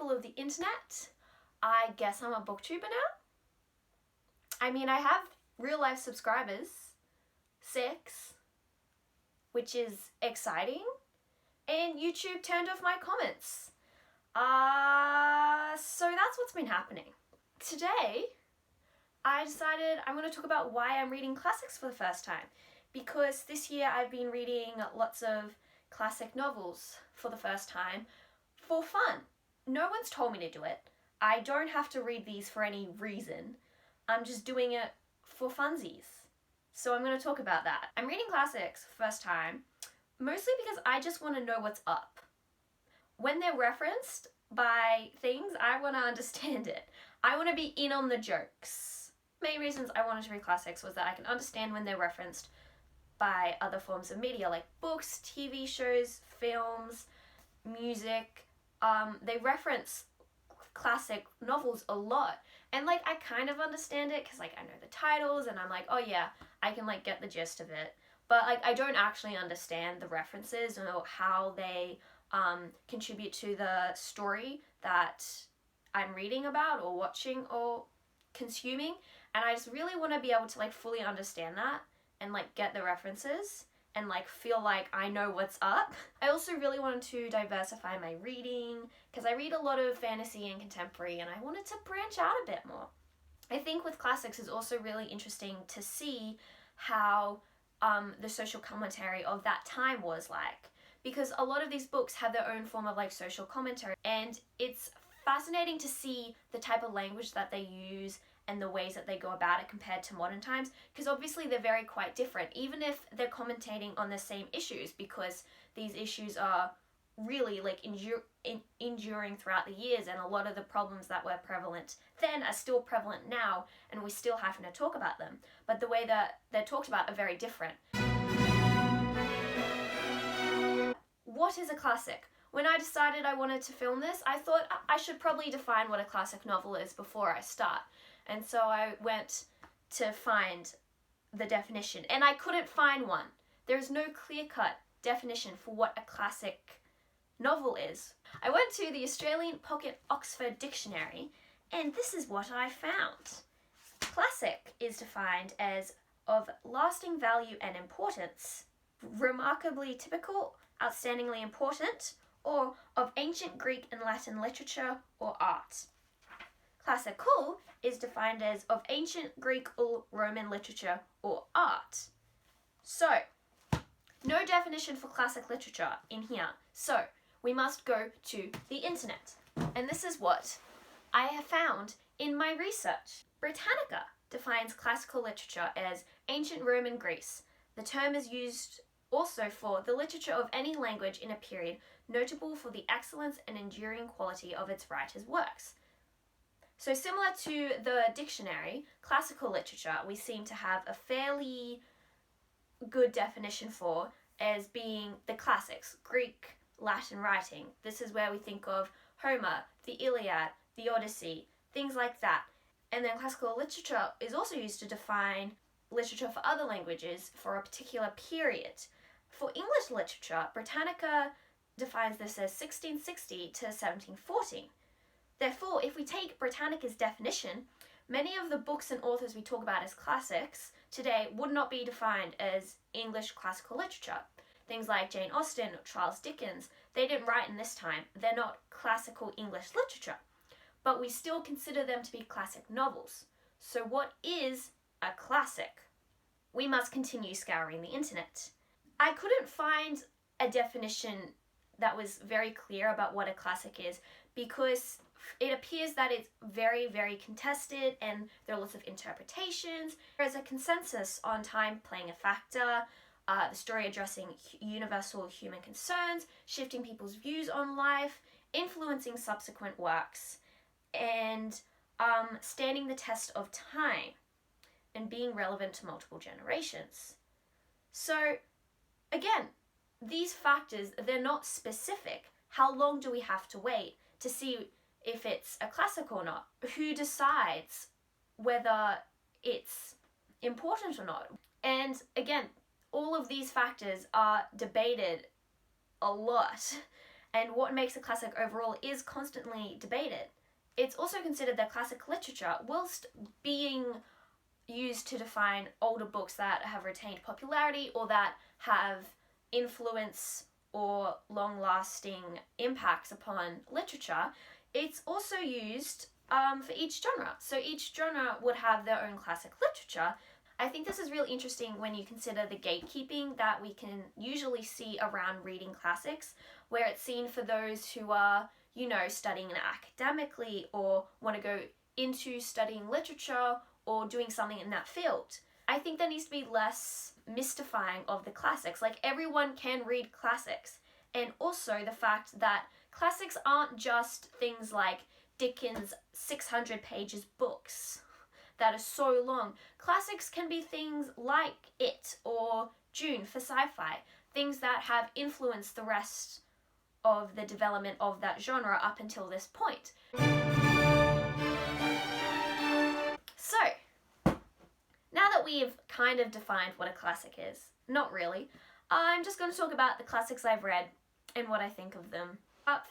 people of the internet. I guess I'm a booktuber now. I mean, I have real life subscribers, 6, which is exciting, and YouTube turned off my comments. So that's what's been happening. Today, I decided I'm going to talk about why I'm reading classics for the first time, because this year I've been reading lots of classic novels for the first time for fun. No one's told me to do it. I don't have to read these for any reason. I'm just doing it for funsies. So I'm going to talk about that. I'm reading classics first time, mostly because I just want to know what's up. When they're referenced by things, I want to understand it. I want to be in on the jokes. Main reasons I wanted to read classics was that I can understand when they're referenced by other forms of media like books, TV shows, films, music. They reference classic novels a lot, and like I kind of understand it because like I know the titles and I'm like, oh yeah, I can like get the gist of it, but like I don't actually understand the references or how they contribute to the story that I'm reading about or watching or consuming, and I just really want to be able to like fully understand that and like get the references and like feel like I know what's up. I also really wanted to diversify my reading because I read a lot of fantasy and contemporary, and I wanted to branch out a bit more. I think with classics it's also really interesting to see how the social commentary of that time was like, because a lot of these books have their own form of like social commentary, and it's fascinating to see the type of language that they use and the ways that they go about it compared to modern times, because obviously they're very quite different, even if they're commentating on the same issues, because these issues are really like enduring throughout the years, and a lot of the problems that were prevalent then are still prevalent now, and we're still having to talk about them, but the way that they're talked about are very different. What is a classic? When I decided I wanted to film this, I thought I should probably define what a classic novel is before I start. And so I went to find the definition, and I couldn't find one. There's no clear-cut definition for what a classic novel is. I went to the Australian Pocket Oxford Dictionary, and this is what I found. Classic is defined as of lasting value and importance, remarkably typical, outstandingly important, or of ancient Greek and Latin literature or art. Classical is defined as of ancient Greek or Roman literature or art. So, no definition for classic literature in here. So, we must go to the internet. And this is what I have found in my research. Britannica defines classical literature as ancient Roman Greece. The term is used also for the literature of any language in a period notable for the excellence and enduring quality of its writers' works. So similar to the dictionary, classical literature we seem to have a fairly good definition for as being the classics, Greek, Latin writing. This is where we think of Homer, the Iliad, the Odyssey, things like that. And then classical literature is also used to define literature for other languages for a particular period. For English literature, Britannica defines this as 1660 to 1714. Therefore, if we take Britannica's definition, many of the books and authors we talk about as classics today would not be defined as English classical literature. Things like Jane Austen or Charles Dickens, they didn't write in this time. They're not classical English literature, but we still consider them to be classic novels. So what is a classic? We must continue scouring the internet. I couldn't find a definition that was very clear about what a classic is, because it appears that it's very, very contested and there are lots of interpretations. There's a consensus on time playing a factor, the story addressing universal human concerns, shifting people's views on life, influencing subsequent works, and standing the test of time and being relevant to multiple generations. So again, these factors, they're not specific. How long do we have to wait to see if it's a classic or not? Who decides whether it's important or not? And again, all of these factors are debated a lot. and what makes a classic overall is constantly debated. It's also considered that classic literature, whilst being used to define older books that have retained popularity or that have influence or long-lasting impacts upon literature, it's also used for each genre. So each genre would have their own classic literature. I think this is really interesting when you consider the gatekeeping that we can usually see around reading classics, where it's seen for those who are, studying it academically or want to go into studying literature or doing something in that field. I think there needs to be less mystifying of the classics. Like, everyone can read classics. And also the fact that classics aren't just things like Dickens' 600 pages books that are so long. Classics can be things like It or Dune for sci-fi, things that have influenced the rest of the development of that genre up until this point. So, now that we've kind of defined what a classic is, not really, I'm just going to talk about the classics I've read and what I think of them.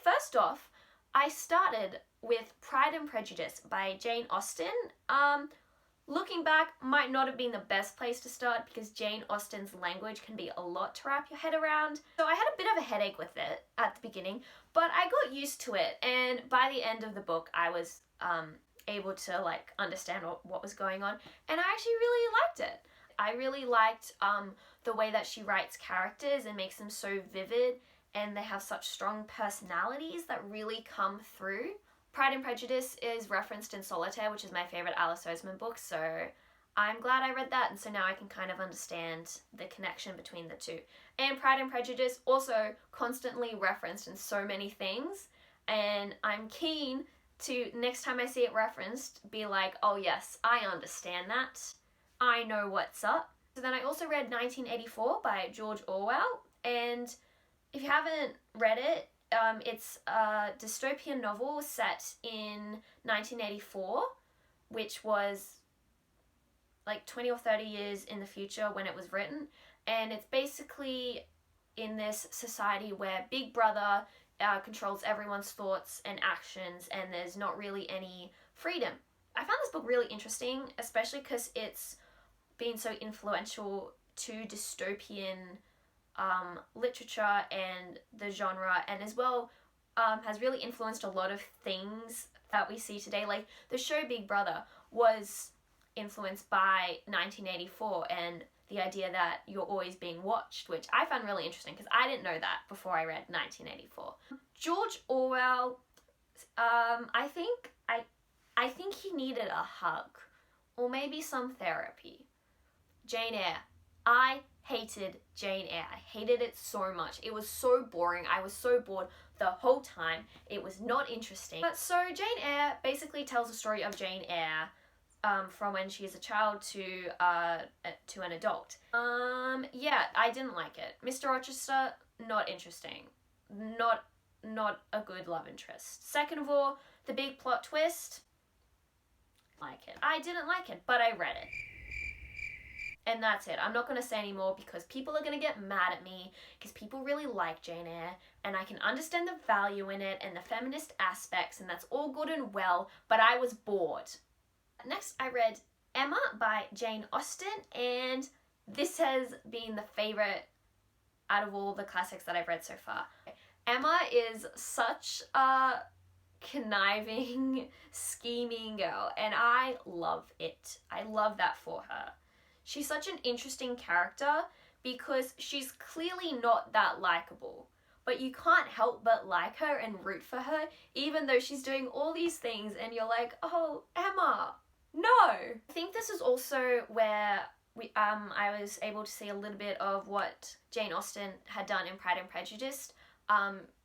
First off, I started with Pride and Prejudice by Jane Austen. Looking back, might not have been the best place to start because Jane Austen's language can be a lot to wrap your head around. So I had a bit of a headache with it at the beginning, but I got used to it, and by the end of the book I was able to understand what was going on, and I actually really liked it. I really liked the way that she writes characters and makes them so vivid, and they have such strong personalities that really come through. Pride and Prejudice is referenced in Solitaire, which is my favourite Alice Oseman book, so I'm glad I read that, and so now I can kind of understand the connection between the two. And Pride and Prejudice also constantly referenced in so many things, and I'm keen to, next time I see it referenced, be like, oh yes, I understand that. I know what's up. So then I also read 1984 by George Orwell, and if you haven't read it, it's a dystopian novel set in 1984, which was like 20 or 30 years in the future when it was written, and it's basically in this society where Big Brother controls everyone's thoughts and actions, and there's not really any freedom. I found this book really interesting, especially because it's been so influential to dystopian literature and the genre, and as well has really influenced a lot of things that we see today. Like, the show Big Brother was influenced by 1984 and the idea that you're always being watched, which I found really interesting because I didn't know that before I read 1984. George Orwell, I think he needed a hug or maybe some therapy. Jane Eyre. I hated Jane Eyre. I hated it so much. It was so boring. I was so bored the whole time. It was not interesting. But so Jane Eyre basically tells the story of Jane Eyre from when she is a child to an adult. Yeah, I didn't like it. Mr. Rochester, not interesting. Not a good love interest. Second of all, the big plot twist, like it. I didn't like it, but I read it. And that's it. I'm not going to say anymore because people are going to get mad at me because people really like Jane Eyre, and I can understand the value in it and the feminist aspects, and that's all good and well, but I was bored. Next, I read Emma by Jane Austen, and this has been the favourite out of all the classics that I've read so far. Emma is such a conniving, scheming girl, and I love it. I love that for her. She's such an interesting character because she's clearly not that likable, but you can't help but like her and root for her, even though she's doing all these things and you're like, oh, Emma, no. I think this is also where I was able to see a little bit of what Jane Austen had done in Pride and Prejudice,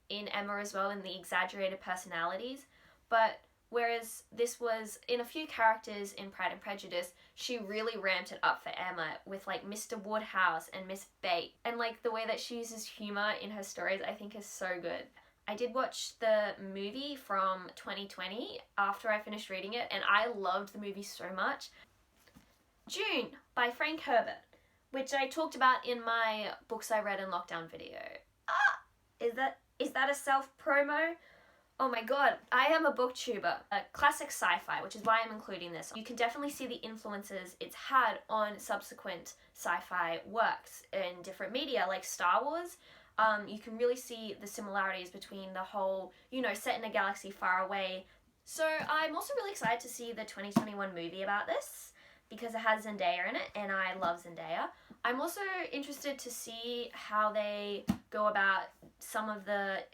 in Emma as well, in the exaggerated personalities, but whereas this was in a few characters in Pride and Prejudice, she really ramped it up for Emma with like Mr. Woodhouse and Miss Bates, and like the way that she uses humour in her stories I think is so good. I did watch the movie from 2020 after I finished reading it, and I loved the movie so much. Dune by Frank Herbet, which I talked about in my books I read in lockdown video. Is that Is that a self-promo? Oh my god, I am a booktuber. A classic sci-fi, which is why I'm including this. You can definitely see the influences it's had on subsequent sci-fi works in different media, like Star Wars. You can really see the similarities between the whole, you know, set in a galaxy far away. So I'm also really excited to see the 2021 movie about this, because it has Zendaya in it, and I love Zendaya. I'm also interested to see how they go about some of the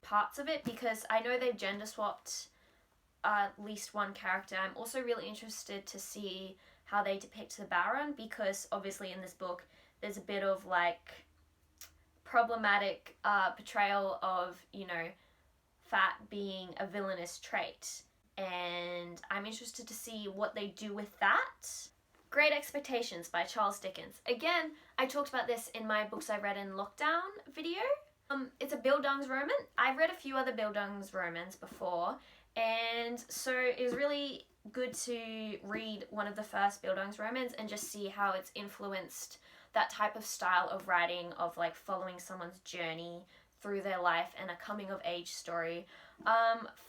parts of it, because I know they've gender swapped at least one character. I'm also really interested to see how they depict the Baron, because obviously in this book there's a bit of like problematic portrayal of, you know, fat being a villainous trait, and I'm interested to see what they do with that. Great Expectations by Charles Dickens. Again, I talked about this in my books I read in lockdown video. It's a Bildungsroman. I've read a few other Bildungsromans before, and so it was really good to read one of the first Bildungsromans and just see how it's influenced that type of style of writing, of like following someone's journey through their life and a coming of age story.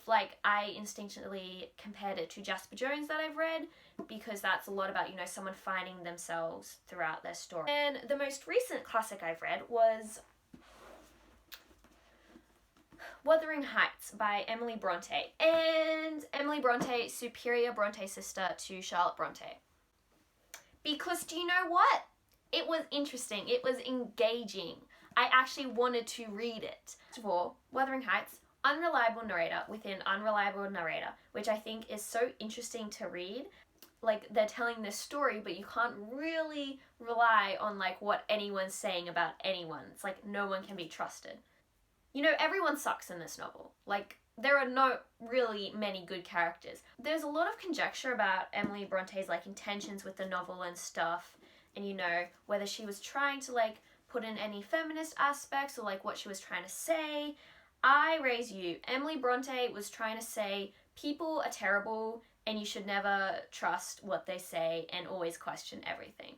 Like I instinctively compared it to Jasper Jones that I've read, because that's a lot about, you know, someone finding themselves throughout their story. And the most recent classic I've read was Wuthering Heights by Emily Brontë. And Emily Brontë, superior Brontë sister to Charlotte Brontë. Because do you know what? It was interesting. It was engaging. I actually wanted to read it. First of all, Wuthering Heights, unreliable narrator within unreliable narrator, which I think is so interesting to read. Like, they're telling this story, but you can't really rely on like what anyone's saying about anyone. It's like no one can be trusted. You know, everyone sucks in this novel. Like, there are not really many good characters. There's a lot of conjecture about Emily Bronte's like intentions with the novel and stuff, and you know, whether she was trying to like put in any feminist aspects or like what she was trying to say. I raise you. Emily Brontë was trying to say people are terrible and you should never trust what they say and always question everything.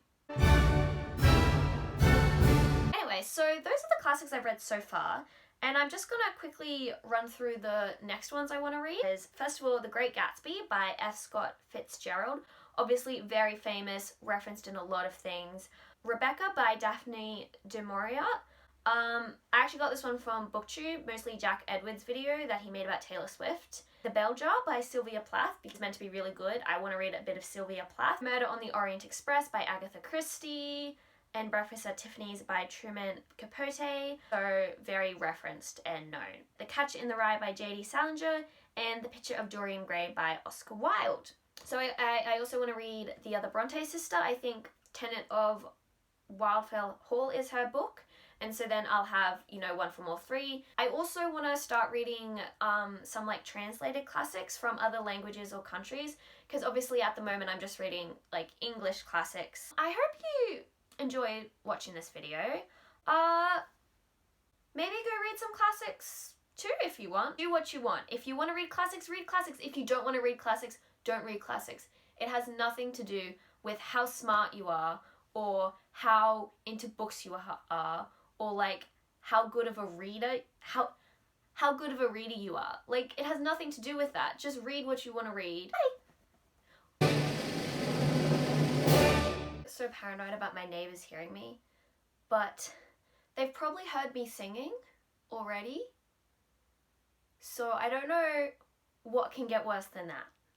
Anyway, so those are the classics I've read so far, and I'm just gonna quickly run through the next ones I want to read. First of all, The Great Gatsby by F. Scott Fitzgerald. Obviously very famous, referenced in a lot of things. Rebecca by Daphne du Maurier. I actually got this one from BookTube, mostly Jack Edwards' video that he made about Taylor Swift. The Bell Jar by Sylvia Plath, because it's meant to be really good. I want to read a bit of Sylvia Plath. Murder on the Orient Express by Agatha Christie. And Breakfast at Tiffany's by Truman Capote, so very referenced and known. The Catcher in the Rye by J.D. Salinger, and The Picture of Dorian Gray by Oscar Wilde. So I also want to read the other Brontë sister. I think Tenant of Wildfell Hall is her book, and so then I'll have, you know, one from all three. I also want to start reading some like translated classics from other languages or countries, because obviously at the moment I'm just reading like English classics. I hope you enjoyed watching this video. Maybe go read some classics too if you want. Do what you want. If you want to read classics, read classics. If you don't want to read classics, don't read classics. It has nothing to do with how smart you are, or how into books you are, or like how good of a reader, how good of a reader you are. Like, it has nothing to do with that. Just read what you want to read. Bye. So paranoid about my neighbors hearing me, but they've probably heard me singing already, so I don't know what can get worse than that.